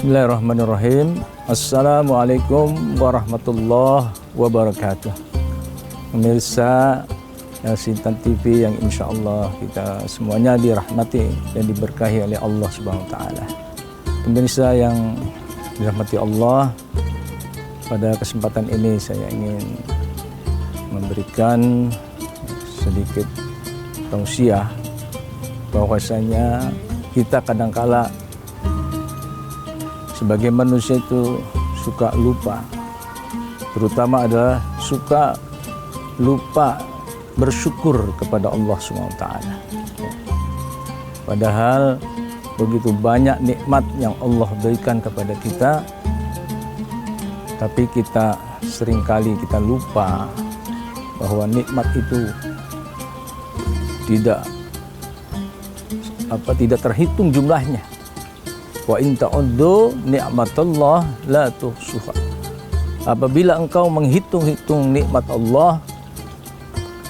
Bismillahirrahmanirrahim. Assalamualaikum warahmatullahi wabarakatuh. Pemirsa Sintan TV yang insya Allah kita semuanya dirahmati dan diberkahi oleh Allah Subhanahu wa Ta'ala. Pemirsa yang dirahmati Allah, pada kesempatan ini saya ingin memberikan sedikit tausiah bahwasanya kita kadangkala sebagai manusia itu suka lupa, terutama adalah suka lupa bersyukur kepada Allah SWT. Padahal begitu banyak nikmat yang Allah berikan kepada kita, tapi kita seringkali kita lupa bahwa nikmat itu tidak terhitung jumlahnya. Wa in ta'uddu ni'matallah la tuhsuha. Apabila engkau menghitung-hitung nikmat Allah,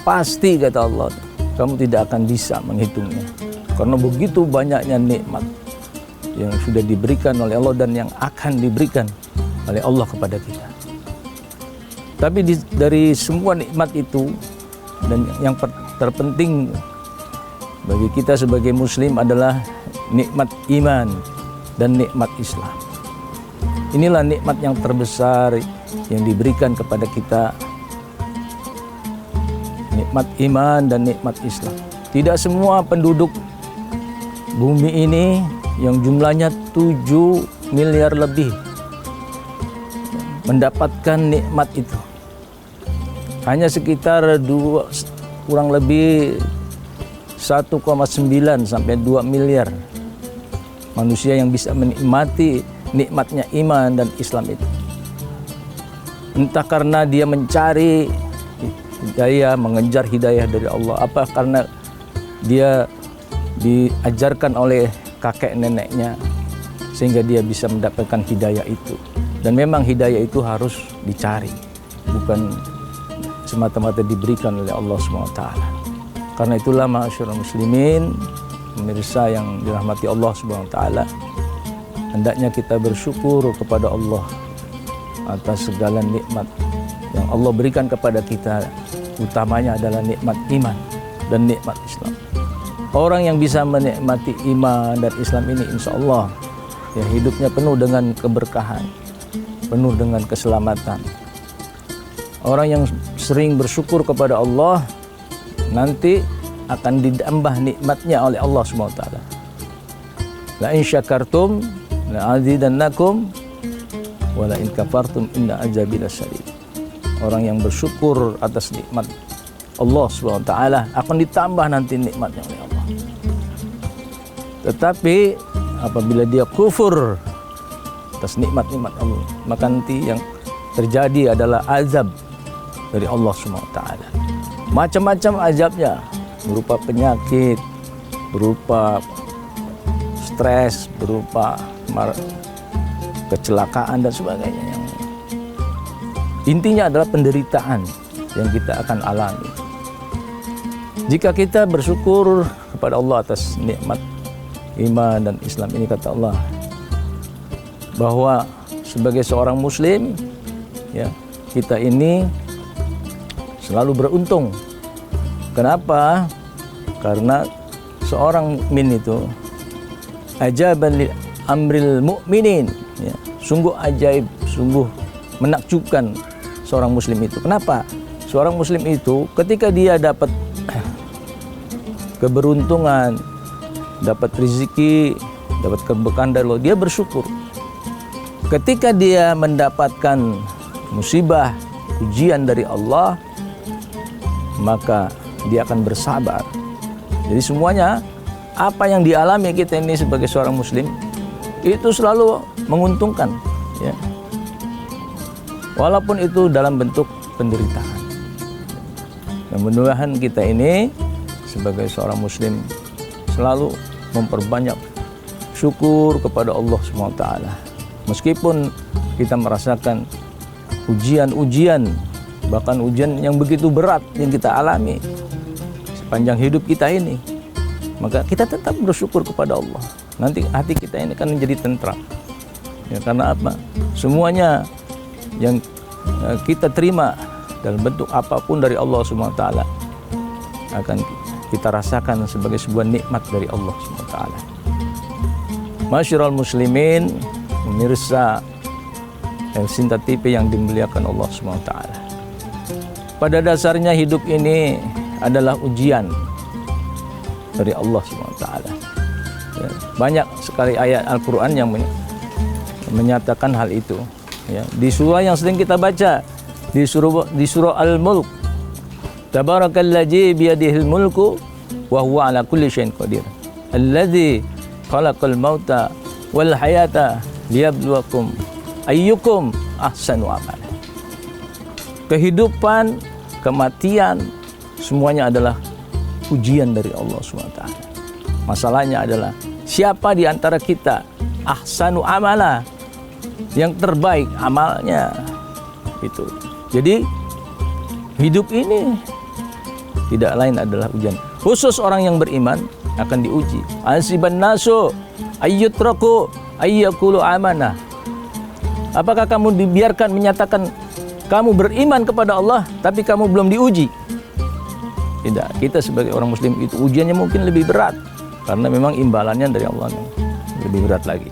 pasti kata Allah, kamu tidak akan bisa menghitungnya. Karena begitu banyaknya nikmat yang sudah diberikan oleh Allah dan yang akan diberikan oleh Allah kepada kita. Tapi dari semua nikmat itu, dan yang terpenting bagi kita sebagai muslim adalah nikmat iman dan nikmat Islam. Inilah nikmat yang terbesar yang diberikan kepada kita, nikmat iman dan nikmat Islam. Tidak semua penduduk bumi ini yang jumlahnya 7 miliar lebih mendapatkan nikmat itu. Hanya sekitar kurang lebih 1,9 sampai 2 miliar manusia yang bisa menikmati nikmatnya iman dan Islam itu. Entah karena dia mencari hidayah, mengejar hidayah dari Allah, apa karena dia diajarkan oleh kakek neneknya sehingga dia bisa mendapatkan hidayah itu. Dan memang hidayah itu harus dicari, bukan semata-mata diberikan oleh Allah SWT. Karena itulah ma'asyiral muslimin, pemirsa yang dirahmati Allah Subhanahu wa Ta'ala, hendaknya kita bersyukur kepada Allah atas segala nikmat yang Allah berikan kepada kita. Utamanya adalah nikmat iman dan nikmat Islam. Orang yang bisa menikmati iman dan Islam ini insya Allah ya, hidupnya penuh dengan keberkahan, penuh dengan keselamatan. Orang yang sering bersyukur kepada Allah nanti akan ditambah nikmatnya oleh Allah SWT. La in syakartum la azidannakum wa la in kafartum inna azabi lasyadid. Orang yang bersyukur atas nikmat Allah SWT akan ditambah nanti nikmatnya oleh Allah. Tetapi apabila dia kufur atas nikmat-nikmat Allah, maka nanti yang terjadi adalah azab dari Allah SWT. Macam-macam azabnya, berupa penyakit, berupa stres, berupa kecelakaan dan sebagainya. Yang intinya adalah penderitaan yang kita akan alami. Jika kita bersyukur kepada Allah atas nikmat iman dan Islam ini, kata Allah bahwa sebagai seorang muslim ya, kita ini selalu beruntung. Kenapa? Karena seorang mukmin itu ajaban li amril mu'minin ya, sungguh ajaib, sungguh menakjubkan seorang muslim itu. Kenapa? Seorang muslim itu ketika dia dapat keberuntungan, dapat rezeki, dapat keberkahan dari Allah, dia bersyukur. Ketika dia mendapatkan musibah, ujian dari Allah, maka dia akan bersabar. Jadi semuanya apa yang dialami kita ini sebagai seorang muslim itu selalu menguntungkan ya. Walaupun itu dalam bentuk penderitaan. Mudah-mudahan kita ini sebagai seorang muslim selalu memperbanyak syukur kepada Allah SWT. Meskipun kita merasakan ujian-ujian, bahkan ujian yang begitu berat yang kita alami sepanjang hidup kita ini, maka kita tetap bersyukur kepada Allah. Nanti hati kita ini akan menjadi tentram. Ya, karena apa? Semuanya yang kita terima dalam bentuk apapun dari Allah Subhanahu wa taala akan kita rasakan sebagai sebuah nikmat dari Allah Subhanahu wa taala. Masyiral muslimin, pemirsa Elsinta TV yang dimuliakan Allah Subhanahu wa taala. Pada dasarnya hidup ini adalah ujian dari Allah Subhanahu wa taala. Ya, banyak sekali ayat Al-Qur'an yang menyatakan hal itu. Ya, di surah yang sering kita baca, di surah Al-Mulk, Tabarakalladzi biyadihil mulku wa huwa ala kulli syai'in qadir. Alladzi khalaqal mauta wal hayata liyabluwakum ayyukum ahsanu amala. Kehidupan, kematian, semuanya adalah ujian dari Allah SWT. Masalahnya adalah siapa di antara kita ahsanu amala, yang terbaik amalnya itu. Jadi hidup ini tidak lain adalah ujian. Khusus orang yang beriman akan diuji. Asiban nasu ayyutraku ayyakulu amanah. Apakah kamu dibiarkan menyatakan kamu beriman kepada Allah tapi kamu belum diuji? Tidak. Kita sebagai orang muslim itu ujiannya mungkin lebih berat karena memang imbalannya dari Allah lebih berat lagi.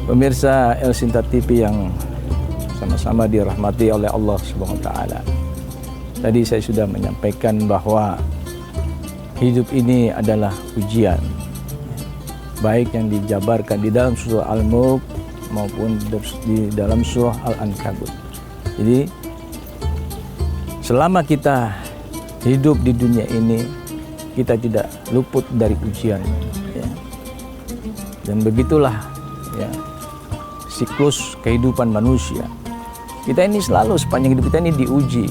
Pemirsa Elsinta TV yang sama-sama dirahmati oleh Allah Subhanahu wa taala. Tadi saya sudah menyampaikan bahwa hidup ini adalah ujian. Baik yang dijabarkan di dalam surah Al-Mulk maupun di dalam surah Al-Ankabut. Jadi selama kita hidup di dunia ini, kita tidak luput dari ujian. Ya. Dan begitulah ya, siklus kehidupan manusia. Kita ini selalu sepanjang hidup kita ini diuji.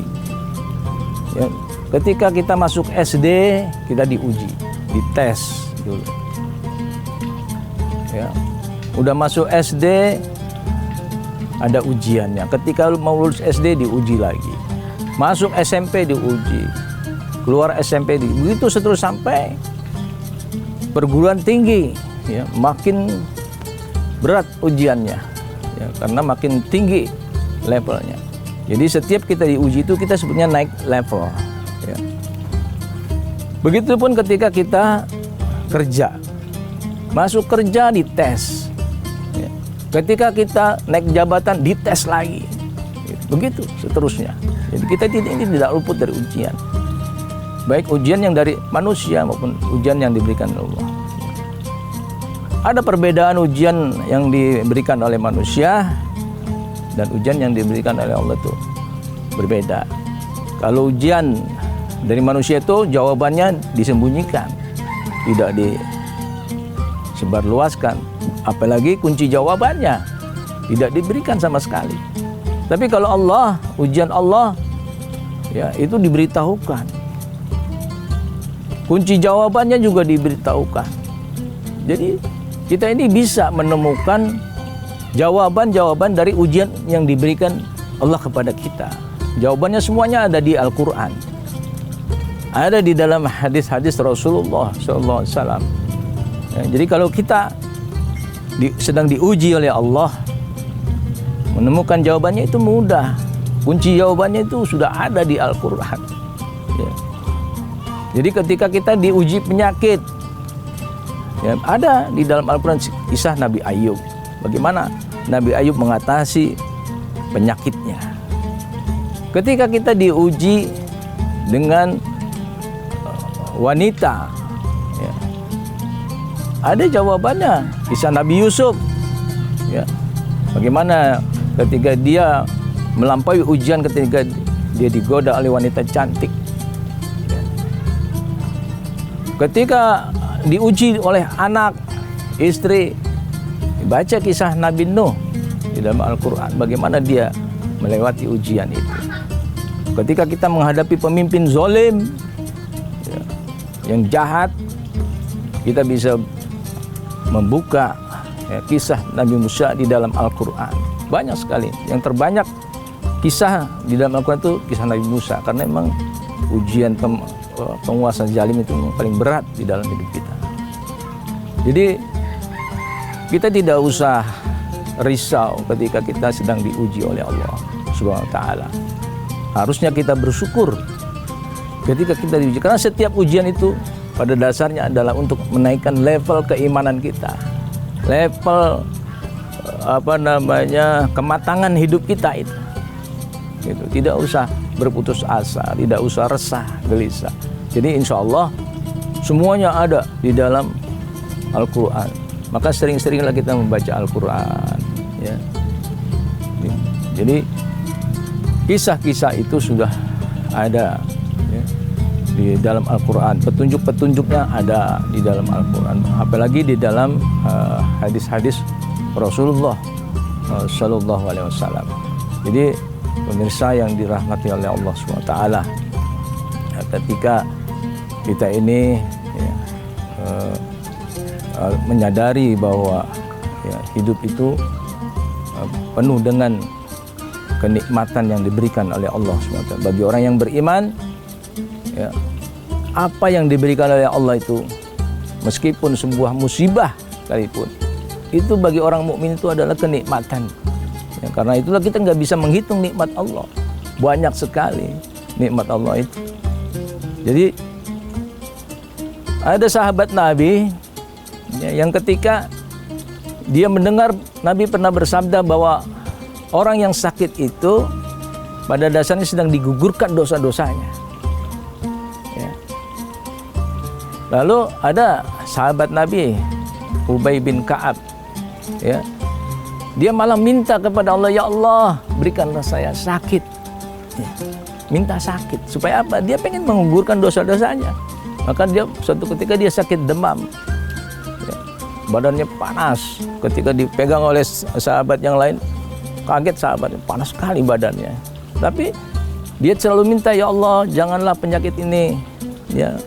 Ya, ketika kita masuk SD, kita diuji, dites dulu. Ya, udah masuk SD, ada ujiannya. Ketika mau lulus SD diuji lagi. Masuk SMP diuji. Keluar SMP begitu seterus sampai perguruan tinggi. Ya, makin berat ujiannya. Ya, karena makin tinggi levelnya. Jadi setiap kita diuji itu kita sebutnya naik level. Ya. Begitupun ketika kita kerja, masuk kerja dites. Ya. Ketika kita naik jabatan dites lagi. Begitu seterusnya. Jadi kita ini tidak luput dari ujian. Baik ujian yang dari manusia maupun ujian yang diberikan Allah. Ada perbedaan ujian yang diberikan oleh manusia dan ujian yang diberikan oleh Allah itu berbeda. Kalau ujian dari manusia itu jawabannya disembunyikan, tidak disebarluaskan, apalagi kunci jawabannya tidak diberikan sama sekali. Tapi kalau Allah, ujian Allah ya itu diberitahukan. Kunci jawabannya juga diberitahukan. Jadi kita ini bisa menemukan jawaban-jawaban dari ujian yang diberikan Allah kepada kita. Jawabannya semuanya ada di Al-Quran. Ada di dalam hadis-hadis Rasulullah SAW. Ya, jadi kalau kita sedang diuji oleh Allah, menemukan jawabannya itu mudah. Kunci jawabannya itu sudah ada di Al-Quran. Ya. Jadi ketika kita diuji penyakit, ya, ada di dalam Al-Quran kisah Nabi Ayub. Bagaimana Nabi Ayub mengatasi penyakitnya. Ketika kita diuji dengan wanita, ya, ada jawabannya. Kisah Nabi Yusuf. Ya, bagaimana ketika dia melampaui ujian ketika dia digoda oleh wanita cantik. Ya. Ketika diuji oleh anak, istri, baca kisah Nabi Nuh di dalam Al-Quran, bagaimana dia melewati ujian itu. Ketika kita menghadapi pemimpin zalim, ya, yang jahat, kita bisa membuka kisah Nabi Musa di dalam Al-Quran. Banyak sekali. Yang terbanyak kisah di dalam Al-Quran itu kisah Nabi Musa. Karena memang ujian penguasa zalim itu yang paling berat di dalam hidup kita. Jadi kita tidak usah risau ketika kita sedang diuji oleh Allah Subhanahu wa taala. Harusnya kita bersyukur ketika kita diuji, karena setiap ujian itu pada dasarnya adalah untuk menaikkan level keimanan kita, level kematangan hidup kita itu. Gitu. Tidak usah berputus asa, tidak usah resah, gelisah. Jadi insya Allah semuanya ada di dalam Al-Quran. Maka sering-seringlah kita membaca Al-Quran. Ya. Jadi kisah-kisah itu sudah ada ya, di dalam Al-Quran. Petunjuk-petunjuknya ada di dalam Al-Quran. Apalagi di dalam hadis-hadis Rasulullah Sallallahu Alaihi Wasallam. Jadi pemirsa yang dirahmati oleh Allah SWT, ketika kita ini menyadari bahwa hidup itu penuh dengan kenikmatan yang diberikan oleh Allah SWT. Bagi orang yang beriman, ya, apa yang diberikan oleh Allah itu, meskipun sebuah musibah sekalipun, itu bagi orang mukmin itu adalah kenikmatan. Ya, karena itulah kita nggak bisa menghitung nikmat Allah. Banyak sekali nikmat Allah itu. Jadi ada sahabat Nabi ya, yang ketika dia mendengar Nabi pernah bersabda bahwa orang yang sakit itu pada dasarnya sedang digugurkan dosa-dosanya. Ya. Lalu ada sahabat Nabi Ubay bin Ka'ab, ya, dia malah minta kepada Allah, ya Allah berikanlah saya sakit. Ya. Minta sakit supaya apa? Dia pengen menggugurkan dosa-dosanya. Maka dia suatu ketika dia sakit demam. Ya. Badannya panas. Ketika dipegang oleh sahabat yang lain, kaget sahabatnya, panas sekali badannya. Tapi dia selalu minta, ya Allah janganlah penyakit ini, ya,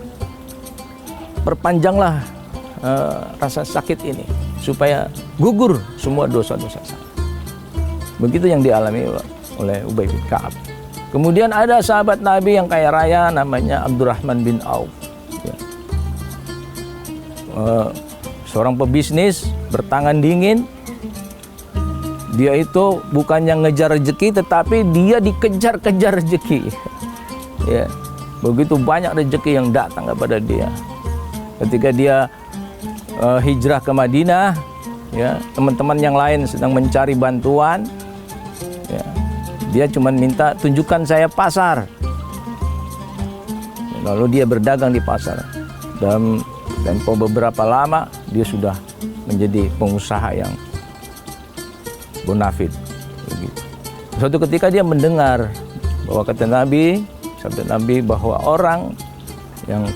perpanjanglah rasa sakit ini supaya gugur semua dosa-dosa saya. Begitu yang dialami oleh Ubay bin Ka'ab. Kemudian ada sahabat Nabi yang kaya raya namanya Abdurrahman bin Auf. Ya. Seorang pebisnis bertangan dingin. Dia itu bukannya ngejar rezeki, tetapi dia dikejar-kejar rezeki. Ya, begitu banyak rezeki yang datang kepada dia. Ketika dia hijrah ke Madinah, ya, teman-teman yang lain sedang mencari bantuan. Ya, dia cuma minta, tunjukkan saya pasar. Lalu dia berdagang di pasar. Dalam tempo beberapa lama dia sudah menjadi pengusaha yang bonafit. Begitu. Suatu ketika dia mendengar bahwa kata Nabi, sabda Nabi bahwa orang yang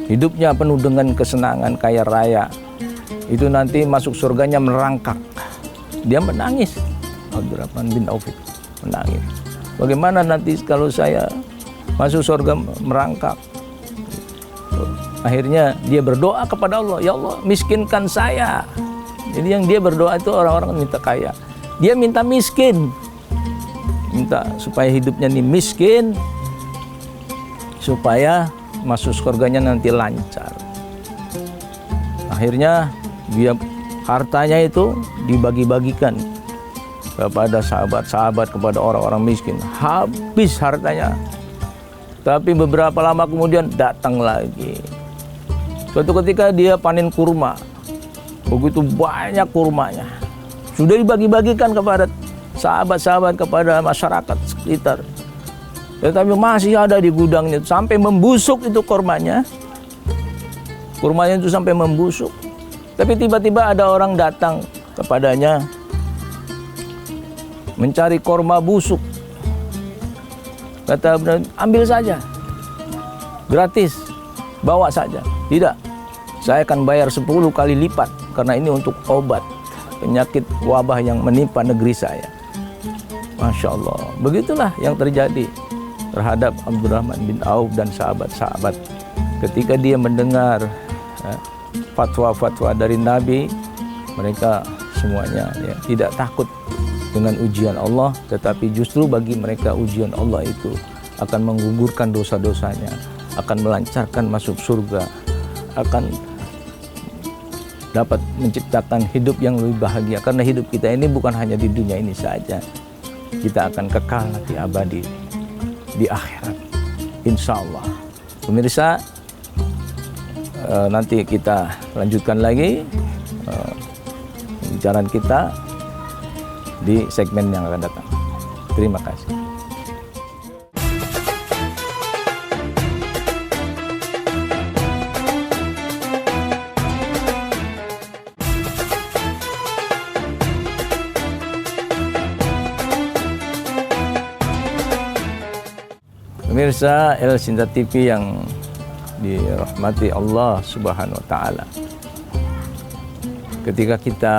hidupnya penuh dengan kesenangan, kaya raya, itu nanti masuk surganya merangkak. Dia menangis. Abdurrahman bin Auf menangis. Bagaimana nanti kalau saya masuk surga merangkak? Akhirnya dia berdoa kepada Allah, ya Allah miskinkan saya. Jadi yang dia berdoa itu orang-orang minta kaya. Dia minta miskin, minta supaya hidupnya ini miskin, supaya masuk surganya nanti lancar. Akhirnya dia hartanya itu dibagi-bagikan kepada sahabat-sahabat, kepada orang-orang miskin. Habis hartanya. Tapi beberapa lama kemudian datang lagi. Suatu ketika dia panen kurma. Begitu banyak kurmanya. Sudah dibagi-bagikan kepada sahabat-sahabat, kepada masyarakat sekitar. Tetapi masih ada di gudangnya. Sampai membusuk itu kurmanya. Kurmanya itu sampai membusuk. Tapi tiba-tiba ada orang datang kepadanya. Mencari kurma busuk. Kata, ambil saja. Gratis. Bawa saja. Tidak. Saya akan bayar 10 kali lipat. Karena ini untuk obat penyakit wabah yang menimpa negeri saya. Masya Allah. Begitulah yang terjadi terhadap Abdurrahman bin Auf dan sahabat-sahabat. Ketika dia mendengar fatwa-fatwa dari Nabi, mereka semuanya, ya, tidak takut dengan ujian Allah, tetapi justru bagi mereka ujian Allah itu akan menggugurkan dosa-dosanya, akan melancarkan masuk surga, akan dapat menciptakan hidup yang lebih bahagia. Karena hidup kita ini bukan hanya di dunia ini saja, kita akan kekal nanti abadi di akhirat, insya Allah. Pemirsa, nanti kita lanjutkan lagi pembicaraan kita di segmen yang akan datang. Terima kasih. Pemirsa El Sinta TV yang dirahmati Allah Subhanahu wa Ta'ala, ketika kita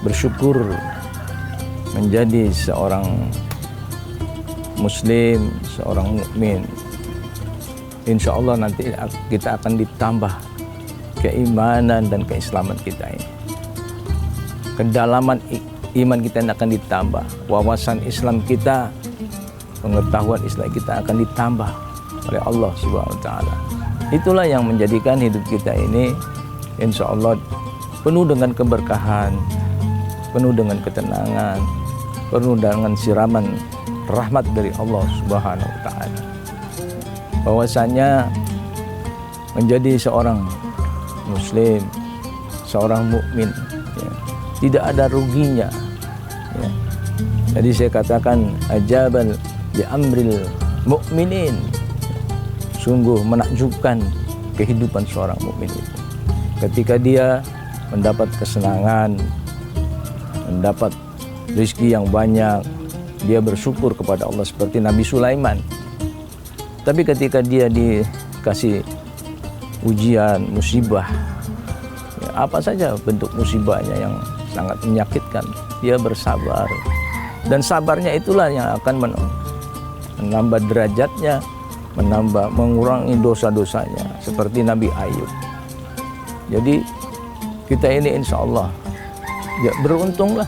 bersyukur menjadi seorang muslim, seorang mukmin, insya Allah nanti kita akan ditambah keimanan dan keislaman kita ini. Kedalaman iman kita akan ditambah, wawasan Islam kita, pengetahuan Islam kita akan ditambah oleh Allah Subhanahu wa Ta'ala. Itulah yang menjadikan hidup kita ini insya Allah penuh dengan keberkahan, penuh dengan ketenangan, penuh dengan siraman rahmat dari Allah Subhanahu wa Ta'ala. Bahwasanya menjadi seorang muslim, seorang mukmin, ya, tidak ada ruginya, ya. Jadi saya katakan ajabal bi amril mukminin, sungguh menakjubkan kehidupan seorang mukmin itu. Ketika dia mendapat kesenangan, mendapat rezeki yang banyak, dia bersyukur kepada Allah seperti Nabi Sulaiman. Tapi ketika dia dikasih ujian, musibah, ya, apa saja bentuk musibahnya yang sangat menyakitkan, dia bersabar. Dan sabarnya itulah yang akan menambah derajatnya, mengurangi dosa-dosanya, seperti Nabi Ayub. Jadi kita ini insya Allah ya beruntunglah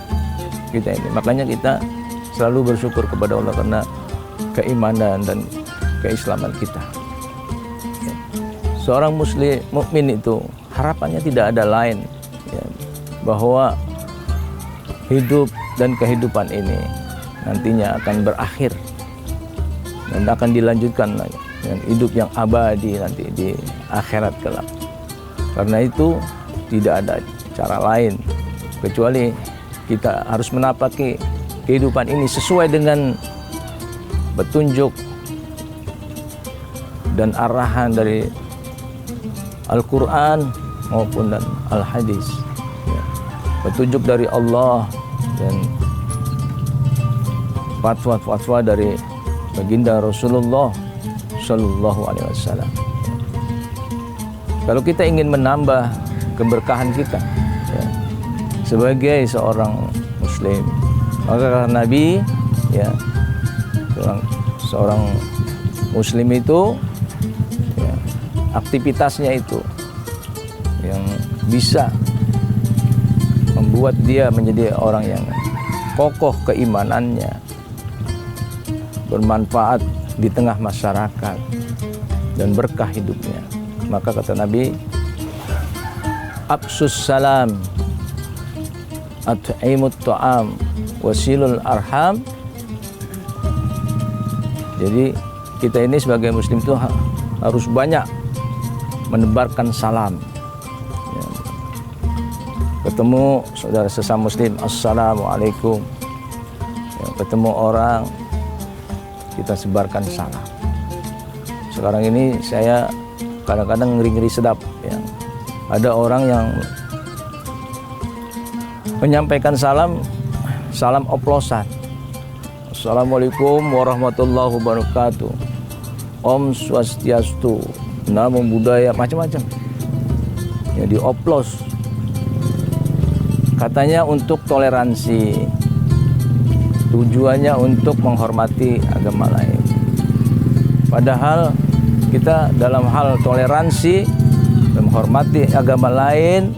kita ini. Makanya kita selalu bersyukur kepada Allah karena keimanan dan keislaman kita. Ya. Seorang muslim mukmin itu harapannya tidak ada lain, ya, bahwa hidup dan kehidupan ini nantinya akan berakhir dan akan dilanjutkan dengan hidup yang abadi nanti di akhirat kelak. Karena itu tidak ada cara lain kecuali kita harus menapaki kehidupan ini sesuai dengan petunjuk dan arahan dari Al-Quran maupun dan Al-Hadis, ya. Petunjuk dari Allah dan fatwa-fatwa dari baginda Rasulullah Shallallahu Alaihi Wasallam. Kalau kita ingin menambah keberkahan kita, ya, sebagai seorang muslim, maka kata Nabi, ya, seorang muslim itu, ya, aktivitasnya itu yang bisa membuat dia menjadi orang yang kokoh keimanannya, bermanfaat di tengah masyarakat dan berkah hidupnya. Maka kata Nabi, absus salam, at'imut ta'am, wasilul arham. Jadi kita ini sebagai muslim itu harus banyak menebarkan salam, ya. Ketemu saudara sesama muslim, assalamualaikum, ya, ketemu orang kita sebarkan salam. Sekarang ini saya kadang-kadang ngeri-ngeri sedap, ya. Ada orang yang menyampaikan salam oplosan. Assalamualaikum warahmatullahi wabarakatuh, Om Swastiastu, Namo Buddhaya, macam-macam. Ya, dioplos. Katanya untuk toleransi. Tujuannya untuk menghormati agama lain. Padahal kita dalam hal toleransi dan menghormati agama lain,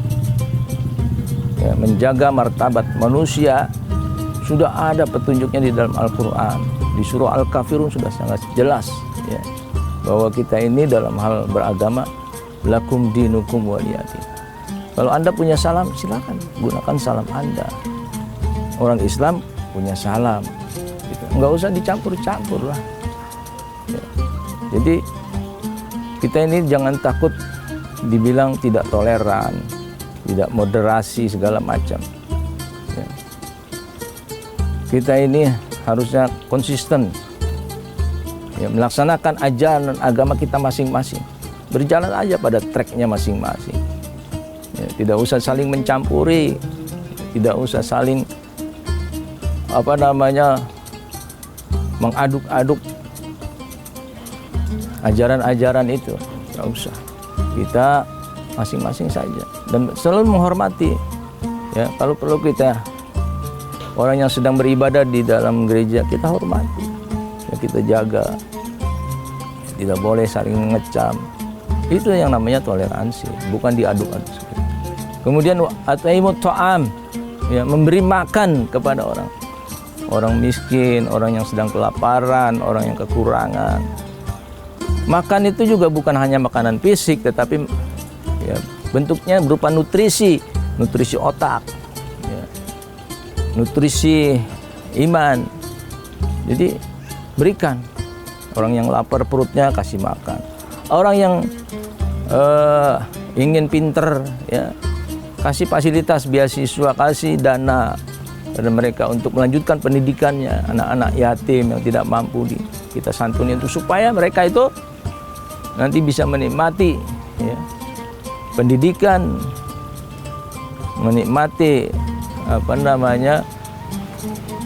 ya, ya, menjaga martabat manusia. Sudah ada petunjuknya di dalam Al-Quran. Di surah Al-Kafirun sudah sangat jelas ya, bahwa kita ini dalam hal beragama, lakum dinukum waliyadin. Kalau Anda punya salam, silakan gunakan salam Anda. Orang Islam punya salam, gitu. Nggak usah dicampur-campur lah ya. Jadi kita ini jangan takut dibilang tidak toleran, tidak moderasi segala macam ya. Kita ini harusnya konsisten ya, melaksanakan ajaran agama kita masing-masing, berjalan aja pada tracknya masing-masing ya, tidak usah saling mencampuri, tidak usah saling mengaduk-aduk ajaran-ajaran itu. Nggak usah, kita masing-masing saja dan selalu menghormati ya. Kalau perlu kita, orang yang sedang beribadah di dalam gereja, kita hormati ya, kita jaga, tidak boleh saling mengecam. Itu yang namanya toleransi, bukan diaduk-aduk. Kemudian at'imut ta'am ya, memberi makan kepada orang miskin, orang yang sedang kelaparan, orang yang kekurangan. Makan itu juga bukan hanya makanan fisik, tetapi ya, bentuknya berupa nutrisi otak ya, nutrisi iman. Jadi berikan, orang yang lapar perutnya kasih makan, orang yang ingin pinter ya, kasih fasilitas beasiswa, kasih dana pada mereka untuk melanjutkan pendidikannya. Anak-anak yatim yang tidak mampu kita santuni itu, supaya mereka itu nanti bisa menikmati ya, pendidikan, menikmati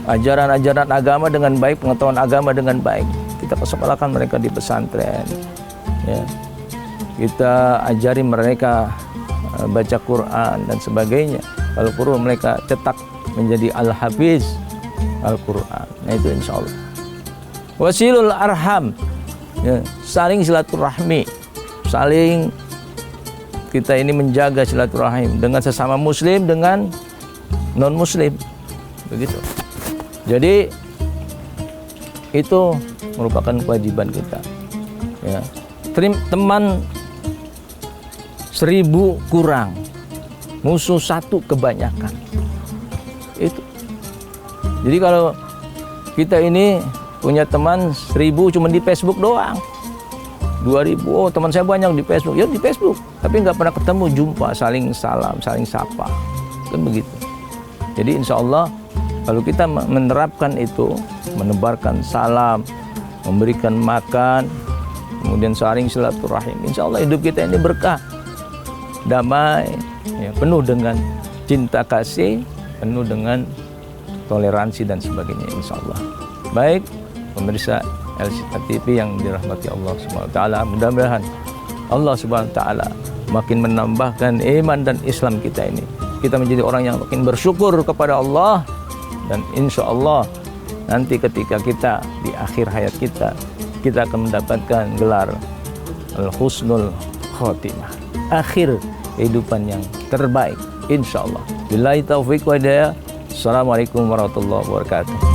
ajaran-ajaran agama dengan baik, pengetahuan agama dengan baik. Kita persekolahkan mereka di pesantren ya. Kita ajari mereka baca Quran dan sebagainya. Kalau perlu mereka cetak menjadi al-hafiz Al-Quran. Nah itu insya Allah. Wasilul arham ya, saling silaturahmi, saling kita ini menjaga silaturahim dengan sesama muslim, dengan non muslim, begitu. Jadi itu merupakan kewajiban kita ya. Teman 1000 kurang, musuh 1 kebanyakan. Itu. Jadi kalau kita ini punya teman 1000 cuma di Facebook doang, 2000, oh teman saya banyak di Facebook, ya di Facebook, tapi nggak pernah ketemu, jumpa, saling salam, saling sapa, kan begitu. Jadi insya Allah kalau kita menerapkan itu, menebarkan salam, memberikan makan, kemudian saling silaturahim, insya Allah hidup kita ini berkah, damai, ya, penuh dengan cinta kasih, penuh dengan toleransi dan sebagainya, insya Allah. Baik pemirsa LCK TV yang dirahmati Allah SWT, mudah-mudahan Allah SWT makin menambahkan iman dan Islam kita ini. Kita menjadi orang yang makin bersyukur kepada Allah, dan insya Allah nanti ketika kita di akhir hayat kita, kita akan mendapatkan gelar Al-Husnul Khotimah, akhir kehidupan yang terbaik, insya Allah. Billahi taufiq wa hidayah. Assalamualaikum warahmatullahi wabarakatuh.